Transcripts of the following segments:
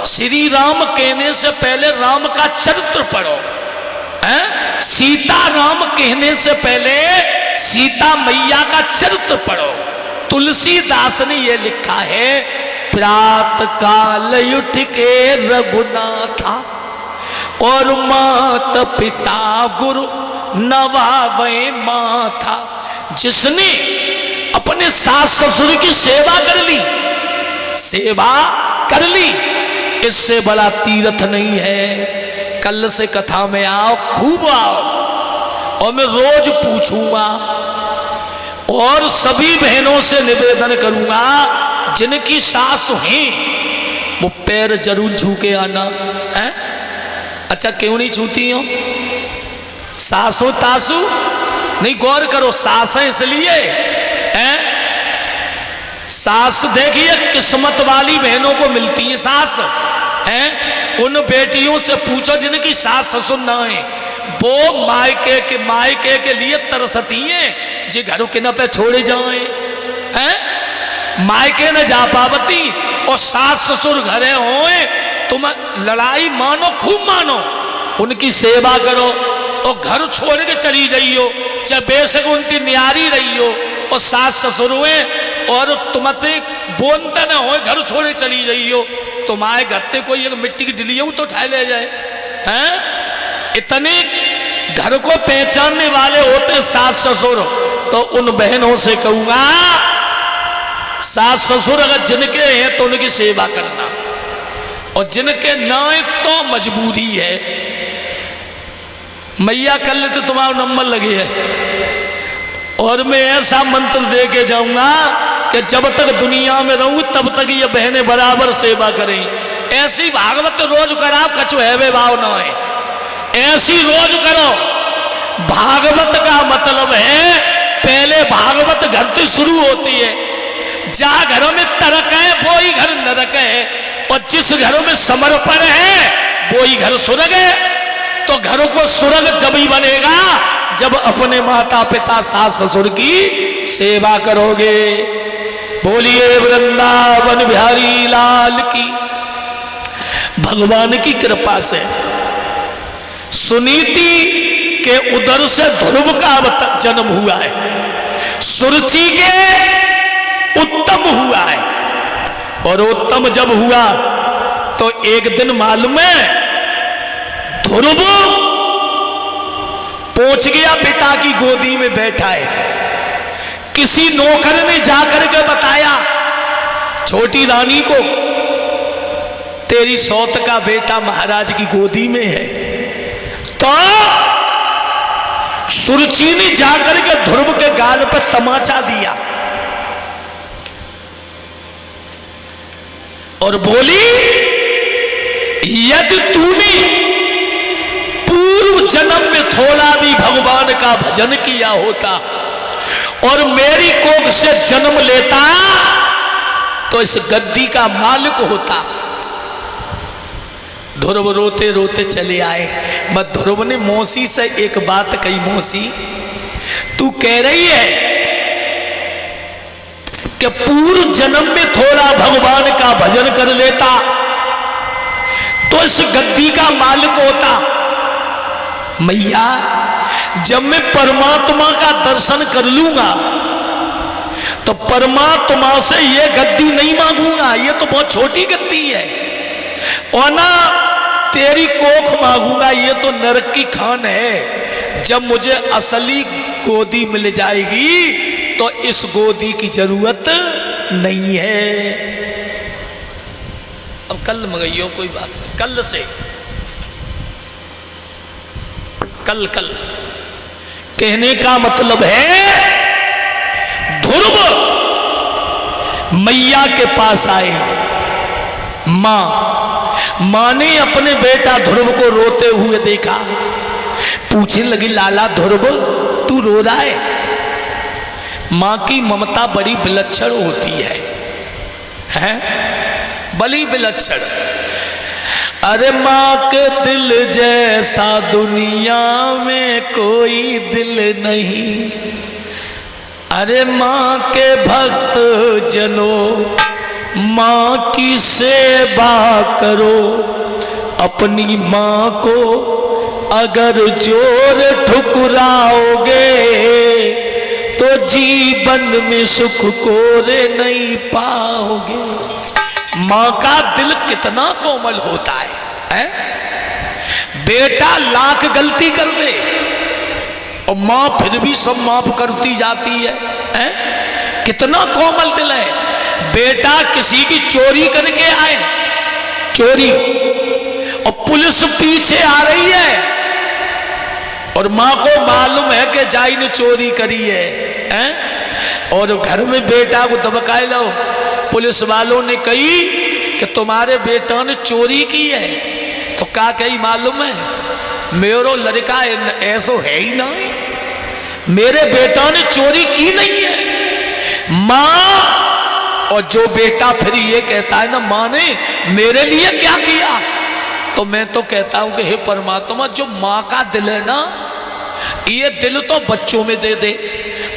श्री राम कहने से पहले राम का चरित्र पढ़ो, हैं? सीता राम कहने से पहले सीता मैया का चरित्र पढ़ो। तुलसीदास ने यह लिखा है, प्रात काल उठ के रघुनाथा और मात पिता गुरु नवावे माथा। जिसने अपने सास ससुर की सेवा कर ली, सेवा कर ली, इससे बड़ा तीर्थ नहीं है। कल से कथा में आओ, खूब आओ, और मैं रोज पूछूंगा और सभी बहनों से निवेदन करूंगा जिनकी सास हैं वो पैर जरूर छू के आना है। अच्छा क्यों नहीं छूती हो? सासू तासू नहीं, गौर करो, सास है इसलिए हैं। सास देखिए किस्मत वाली बहनों को मिलती है सास, हैं? उन बेटियों से पूछो जिनकी सास ससुर ना है, वो मायके के लिए तरसती हैं जी घरों के न पे छोड़े जाए, हैं? मायके न जा पावती और सास ससुर घरे होए, तुम लड़ाई मानो, खूब मानो, उनकी सेवा करो और घर छोड़ के चली जाइयो, चाहे बेशक उनकी न्यारी रही हो और सास ससुर हुए और तुम्हारे बोलते ना हो, घर छोड़े चली जाइयो, तुम्हारे गत्ते कोई एक मिट्टी की डिलियों तो उठा ले जाए, हैं? इतने घर को पहचानने वाले होते सास ससुर। तो उन बहनों से कहूंगा, सास ससुर अगर जिनके हैं तो उनकी सेवा करना, और जिनके ना है तो मजबूरी है। मैया कर ले तो तुम्हारा नंबर लगे है, और मैं ऐसा मंत्र दे के जाऊंगा कि जब तक दुनिया में रहूं तब तक ये बहनें बराबर सेवा करें। ऐसी भागवत रोज कराओ, कछु है वे भाव ना है, ऐसी रोज करो। भागवत का मतलब है, पहले भागवत घर से शुरू होती है। जहां घरों में तरक है वो ही घर नरक है, और जिस घरों में समर्पण है वो ही घर स्वर्ग है। तो घरों को स्वर्ग जब ही बनेगा जब अपने माता पिता सास ससुर की सेवा करोगे। बोलिए वृंदावन बिहारी लाल की। भगवान की कृपा से सुनीति के उदर से ध्रुव का जन्म हुआ है, सुरुचि के उत्तम हुआ है, और उत्तम जब हुआ तो एक दिन मालूम है ध्रुव पहुंच गया पिता की गोदी में बैठा है। किसी नौकर ने जाकर के बताया छोटी रानी को, तेरी सौत का बेटा महाराज की गोदी में है। तो सुरुचि ने जाकर के ध्रुव के गाल पर तमाचा दिया और बोली, यदि तूने पूर्व जन्म में थोड़ा भी भगवान का भजन किया होता और मेरी कोख से जन्म लेता तो इस गद्दी का मालिक होता। ध्रुव रोते रोते चले आए। मैं ध्रुव ने मौसी से एक बात कही, मौसी तू कह रही है कि पूर्व जन्म में थोड़ा भगवान का भजन कर लेता तो इस गद्दी का मालिक होता। मैया जब मैं परमात्मा का दर्शन कर लूंगा तो परमात्मा से ये गद्दी नहीं मांगूंगा, ये तो बहुत छोटी गद्दी है, और ना तेरी कोख मांगूंगा, ये तो नरक की खान है। जब मुझे असली गोदी मिल जाएगी तो इस गोदी की जरूरत नहीं है। अब कल मंगाइयो, कोई बात नहीं, कल से कल कहने का मतलब है ध्रुव मैया के पास आए। मां ने अपने बेटा ध्रुव को रोते हुए देखा, पूछने लगी, लाला ध्रुव तू रो रहा है? मां की ममता बड़ी विलक्षण होती है, हैं? बड़ी विलक्षण। अरे मां के दिल जैसा दुनिया में कोई दिल नहीं। अरे मां के भक्त जनों माँ की सेवा करो, अपनी माँ को अगर जोर ठुकराओगे तो जीवन में सुख कोरे नहीं पाओगे। माँ का दिल कितना कोमल होता है? बेटा लाख गलती कर दे और माँ फिर भी सब माफ करती जाती है? कितना कोमल दिल है। बेटा किसी की चोरी करके आए, चोरी, और पुलिस पीछे आ रही है और माँ को मालूम है कि जाई ने चोरी करी है, और घर में बेटा को दबकाए लो। पुलिस वालों ने कही कि तुम्हारे बेटा ने चोरी की है, तो क्या कही मालूम है? मेरो लड़का ऐसो है ही ना, मेरे बेटा ने चोरी की नहीं है। माँ, और जो बेटा फिर ये कहता है ना माँ ने मेरे लिए क्या किया, तो मैं तो कहता हूं कि हे परमात्मा, जो माँ का दिल है ना, ये दिल तो बच्चों में दे दे,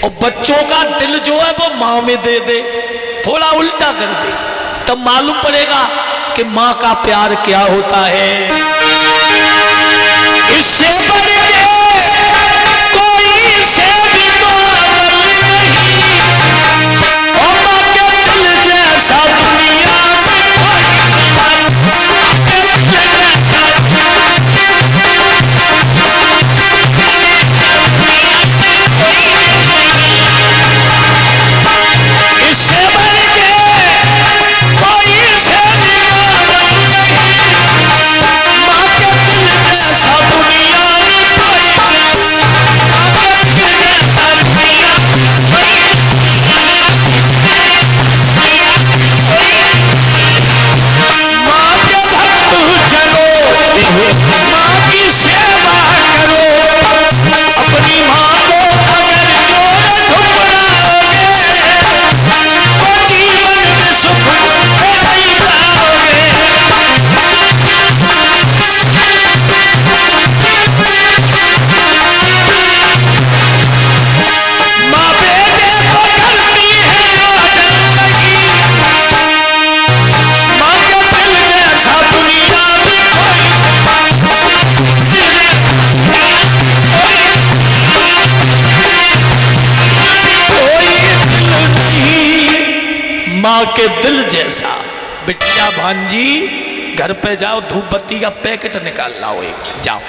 और बच्चों का दिल जो है वो माँ में दे दे, थोड़ा उल्टा कर दे, तब मालूम पड़ेगा कि माँ का प्यार क्या होता है। इससे बढ़ के कोई से भी कोमल नहीं, और माँ के दिल जैसा दुनिया में कोई इससे बढ़ के कोई से भी कोमल नहीं, माँ के दिल जैसा दुनिया में कोई नहीं, माँ के दिल जैसा दुनिया माँ के भक्त चलो, माँ की सेवा करो, अपनी माँ को अगर जोर ठुकराओगे तो जीवन में सुख नहीं पाओगे। माँ बेटे को करती है रोजन लगी, माँ के दिल जैसा दुनिया में कोई दिल नहीं, माँ के दिल जैसा। बिटिया भांजी घर पे जाओ, धूप बत्ती का पैकेट निकाल लाओ एक, जाओ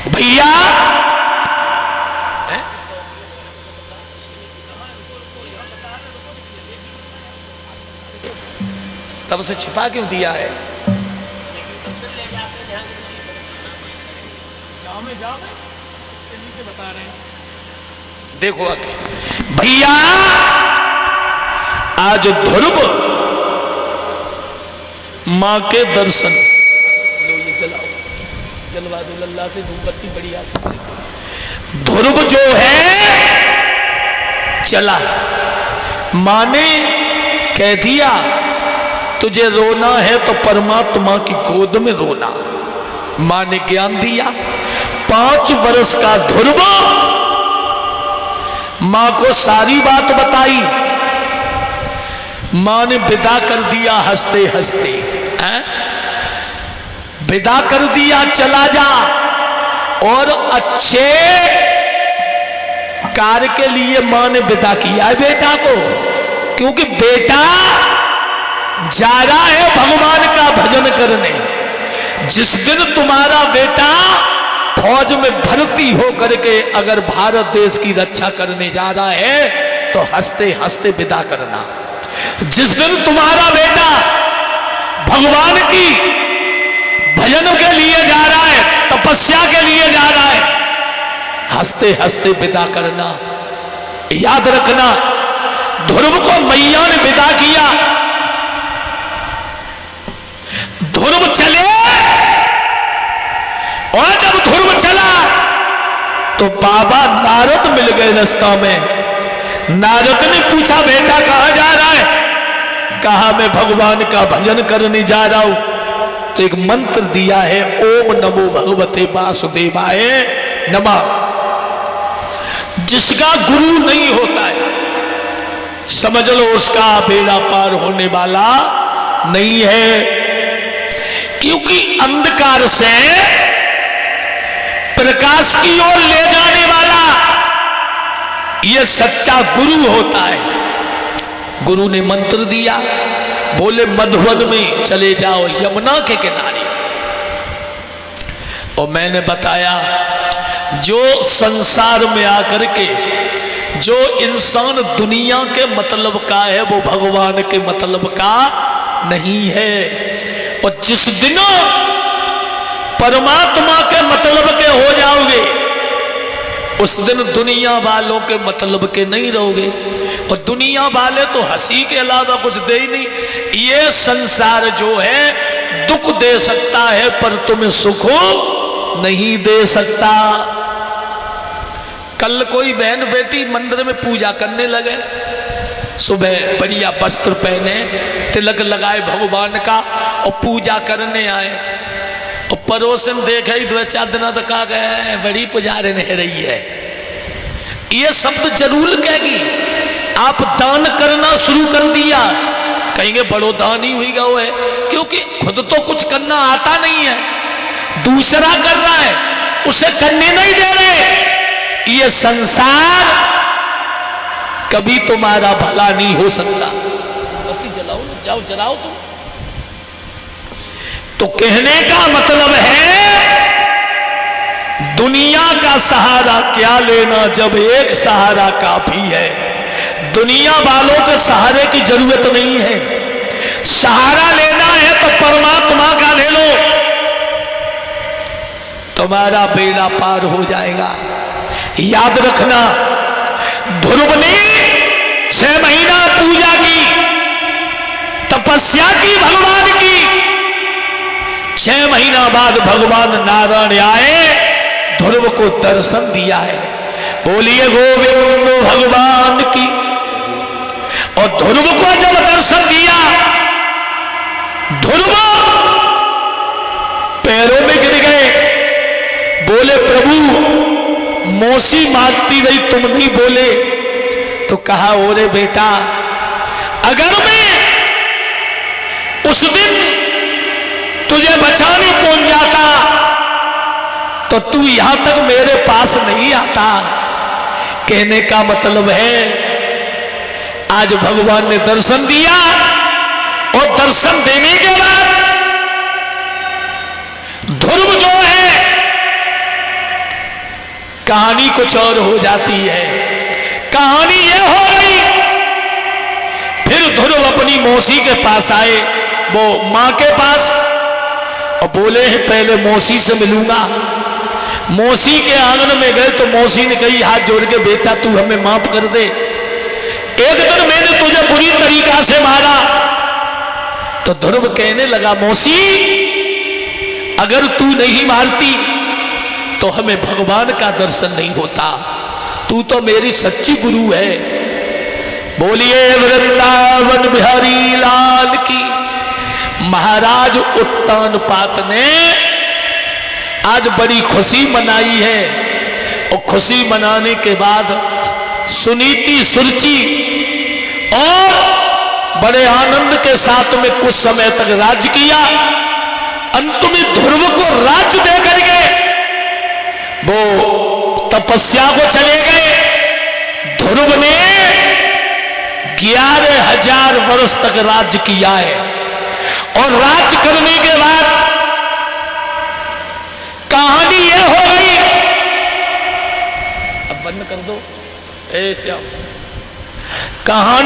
भैया। तब से छिपा क्यों दिया है? देखो आके भैया, आज ध्रुव मां के दर्शन लो, ये जलाओ, जलवा दो लल्ला से धूप बत्ती बढ़िया से। ध्रुव जो है चला, मां ने कह दिया तुझे रोना है तो परमात्मा की गोद में रोना। मां ने ज्ञान दिया। 5 वर्ष का ध्रुव मां को सारी बात बताई। मां ने विदा कर दिया हंसते हंसते, विदा कर दिया, चला जा, और अच्छे कार्य के लिए मां ने विदा किया है बेटा को, क्योंकि बेटा जा रहा है भगवान का भजन करने। जिस दिन तुम्हारा बेटा फौज में भर्ती हो करके अगर भारत देश की रक्षा करने जा रहा है तो हंसते हंसते विदा करना। जिस दिन तुम्हारा बेटा भगवान की भजन के लिए जा रहा है, तपस्या के लिए जा रहा है, हंसते हंसते विदा करना। याद रखना, ध्रुव को मैया ने विदा किया। ध्रुव चले, और जब ध्रुव चला तो बाबा नारद मिल गए रास्ता में। नारद ने पूछा बेटा कहां जा रहा है? कहा मैं भगवान का भजन करने जा रहा हूं। तो एक मंत्र दिया है, ओम नमो भगवते वासुदेवाय नमः। जिसका गुरु नहीं होता है, समझ लो उसका बेड़ा पार होने वाला नहीं है। क्योंकि अंधकार से प्रकाश की ओर ले जाने वाला यह सच्चा गुरु होता है। गुरु ने मंत्र दिया, बोले मधुवन में चले जाओ, यमुना के किनारे। और मैंने बताया जो संसार में आकर के जो इंसान दुनिया के मतलब का है वो भगवान के मतलब का नहीं है। और जिस दिन परमात्मा के मतलब के हो जाओगे उस दिन दुनिया वालों के मतलब के नहीं रहोगे। और दुनिया वाले तो हंसी के अलावा कुछ दे ही नहीं। ये संसार जो है दुख दे सकता है पर तुम्हें सुख नहीं दे सकता। कल कोई बहन बेटी मंदिर में पूजा करने लगे, सुबह बढ़िया वस्त्र पहने, तिलक लगाए भगवान का और पूजा करने आए। और पड़ोसन देखे ही 2-4 दिन तो कहा गए बड़ी पुजारी नहीं रही है। ये शब्द जरूर कहेगी। आप दान करना शुरू कर दिया, कहेंगे बड़ो दानी हुई गो है, क्योंकि खुद तो कुछ करना आता नहीं है, दूसरा कर रहा है, उसे करने नहीं दे रहे। ये संसार कभी तुम्हारा भला नहीं हो सकता। जलाओ जाओ जलाओ तुम। तो कहने का मतलब है दुनिया का सहारा क्या लेना जब एक सहारा काफी है। दुनिया वालों के सहारे की जरूरत नहीं है। सहारा लेना है तो परमात्मा का ले लो, तुम्हारा बेड़ा पार हो जाएगा। याद रखना, ध्रुव ने 6 महीना पूजा की, तपस्या की भगवान की। 6 महीना बाद भगवान नारायण आए, ध्रुव को दर्शन दिया है। बोलिए गोविंद भगवान की। और ध्रुव को जब दर्शन दिया, ध्रुव पैरों में गिर गए, बोले प्रभु मौसी मारती रही तुम नहीं बोले। तो कहा ओरे बेटा, अगर मैं उस दिन तुझे बचाने पहुंच जाता तो तू यहां तक मेरे पास नहीं आता। कहने का मतलब है आज भगवान ने दर्शन दिया और दर्शन देने के बाद ध्रुव जो है कहानी कुछ और हो जाती है। कहानी यह हो गई, फिर ध्रुव अपनी मौसी के पास आए, वो मां के पास, और बोले हैं पहले मौसी से मिलूंगा। मौसी के आंगन में गए तो मौसी ने कही हाथ जोड़ के बेटा तू हमें माफ कर दे, एक दिन मैंने तुझे बुरी तरीका से मारा। तो ध्रुव कहने लगा मौसी अगर तू नहीं मारती तो हमें भगवान का दर्शन नहीं होता, तू तो मेरी सच्ची गुरु है। बोलिए वृंदावन बिहारी लाल की। महाराज उत्तानपाद ने आज बड़ी खुशी मनाई है। और खुशी मनाने के बाद सुनीति सुरुचि और बड़े आनंद के साथ में कुछ समय तक राज्य किया। अंत में ध्रुव को राज्य दे करके वो तपस्या को चले गए। ध्रुव ने 11,000 वर्ष तक राज्य किया है। और राज्य करने के बाद कहानी यह हो गई, अब बंद कर दो ऐसे कहानी